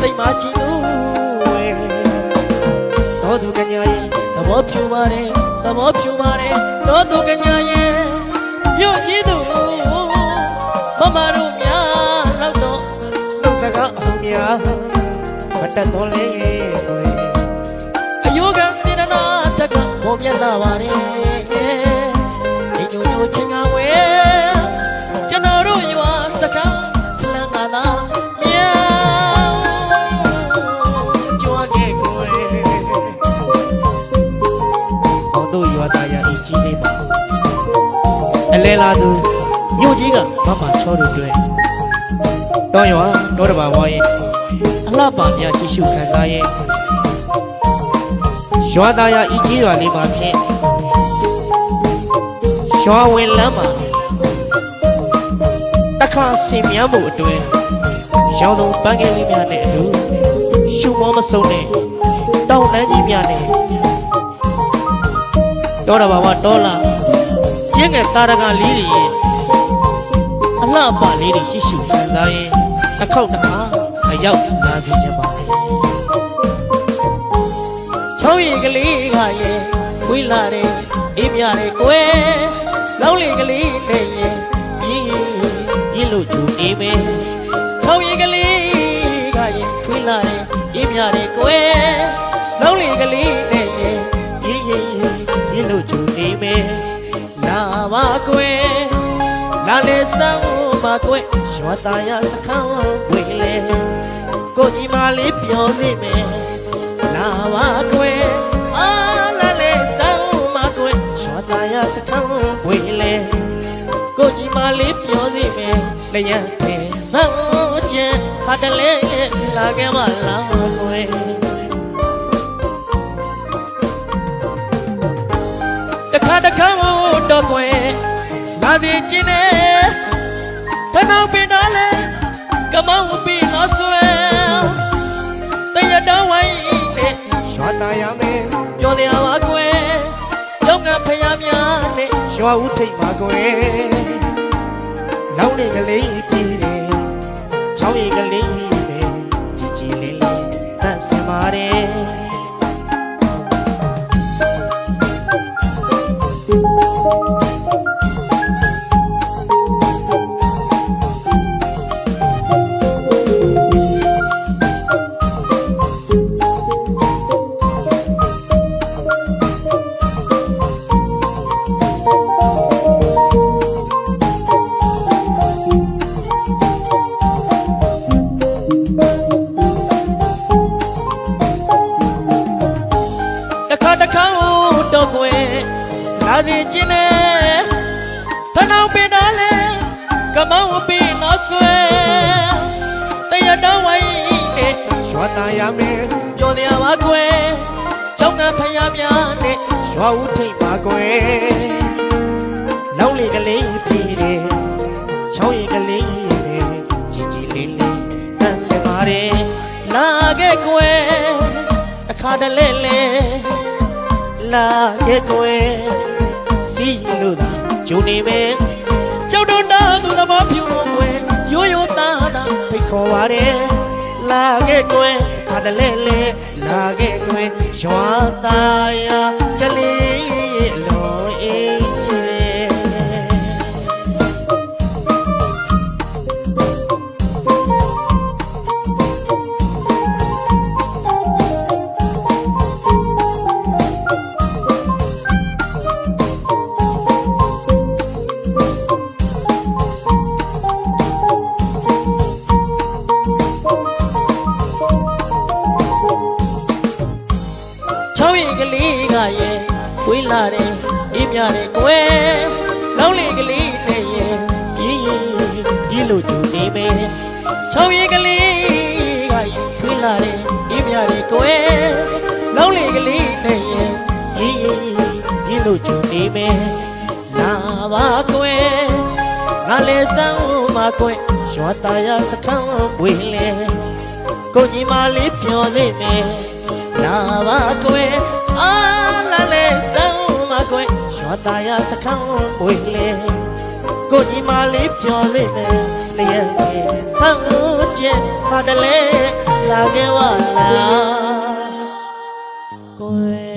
စိတ်မကြည့်လို့တော်သူကညာရဲ့သဘောဖြူပါတယ်သဘောဖြူပါတယ်တော်သူကညာရဲ့မြို့ကြီးသူမမတို့များလောက်တော့လောက်စကားအများမတတ်တော်လေကိုယ်အယောဂစေတနာတက်ကပေါ်ပြလာပါတယ်ဒီညိုညိုချင်းကဝဲကျွန်တော်တို့ရွာစကားလမ်းကသာမြောင်ကြွားခဲ့ကိုယ်အောင်တို့ရွာသားရည်ကြီးလေးပါအလဲလာသူမြို့ကြီးကမမချောတို့တွေ့တော်ရွာတော်တဘာဝရဲ့အလှပါများကြည့်ရှုခံစားရဲ့ရွာသားရဤကြီးရွာလေးမှာဖြင့်ရွာဝင်လမ်းမှာတခါဆင်မြန်းမှုအတွင်းရောင်စုံပန်းကလေးများနဲ့အတူရှုမောမဆုံးနဲ့တောင်တန်းကြီးများနဲ့တော်တဘာဝတော်လာကျင်းငယ်တာရကလေးတွေရဲ့အလှပလေးတွေကြည့်ရှုခံစားရင်တစ်ခေါက်တစ်ခါအရောက်လာစေချင်ပါတယ်ချောင်းရည်ကလေးကရဲ့ဝိလာတဲ့အေးမြတဲ့ကွယ်လောင်းလေးကလေးနဲ့ရဲ့ရင်းလို့ဂျူအေးမယ်ချောင်းရည်ကလေးကရဲ့ဝိလာတဲ့အေးမြတဲ့ကွယ်လောင်းလေးကလေးနဲ့ရဲ့ရင်းလို့ဂျူအေးမယ်လာပါကွယ်လာလေဆောင်ပါကွယ်ရွာသားရစခန်းဝေးလေကိုကြီးမလေးပြောစီမယ်လာပါကွယ်အာလာလေဆောင်ပါကွယ်ရွာသားရစခန်းဝေးလေကိုကြီးမလေးပြောစီမယ်လျက်တဲ့ဆောင်ကျန်ခါတလဲလာခဲ့မလားကွယ်တခါတခါတော့ကွယ်လာစီချင်းနဲ့ထနောက်ပင်တော်လဲကမောင်းပြီးတော့ဆွဲတရတော်ဝိုင်းနဲ့ရွာသားရမယ်ပြောတယ်ပါကွယ်ကျောင်းကဖယားများနဲ့ရွာဦးထိပ်ပါကွယ်နောက်နေကလေးပြည်တယ်ချောင်းရီကလေးနဲ့ကြည်ကြည်လေးလေးသတ်စင်ပါတယ်တခါတော့ကွယ်လာစီချင်းနဲ့ထနောက်ပင်တော်လဲကမောင်းပြီးတော့ဆွဲတရတော်ဝိုင်းနဲ့ရွာသားရမယ်ပြောတယ်ပါကွယ်ကျောင်းကဖယားများနဲ့ရွာဦးထိပ်ပါကွယ်လောက်လေးကလေးပြည်တယ်ချောင်းရီကလေးနဲ့ကြည်ကြည်လေးလေးတန်းစင်ပါတယ်လာခဲ့ကွယ်အခါတလဲလဲလာခဲ့ကွယ်စီလို့သာဂျုံနေမယ်ကျောက်တော်သားသူသဘောဖြူလို့ကွယ်ရိုးရိုးသားသားဖိတ်ခေါ်ပါတယ်လာခဲ့ကွယ်ခါတလဲလဲလာခဲ့ကွယ်ရွာသားရကလေးလောအေးကလေးကရဲ့ဝေးလာတဲ့အေးမြတဲ့ကွယ်လောင်းလေးကလေးနဲ့ရဲ့ရင်းလို့ဂျူနေမယ်ချောင်းရည်ကလေးကရဲ့ဝေးလာတဲ့အေးမြတဲ့ကွယ်လောင်းလေးကလေးနဲ့ရဲ့ရင်းလို့ဂျူနေမယ်လာပါကွယ်ငါလဲဆောင်ပါကွယ်ရွာသားရစခန်းဝေးလေကိုကြီးမလေးပြောစေမယ်လာပါကွယ်အာလာလေဆောင်မကွယ်ရွာသားရစခန်းဝေးလေ ကိုညီမလေးပြောလိမ့်မယ်လျက်ရဲ့ဆောင်းချက်ဟာတလဲလာခဲ့ပါလားကိုယ်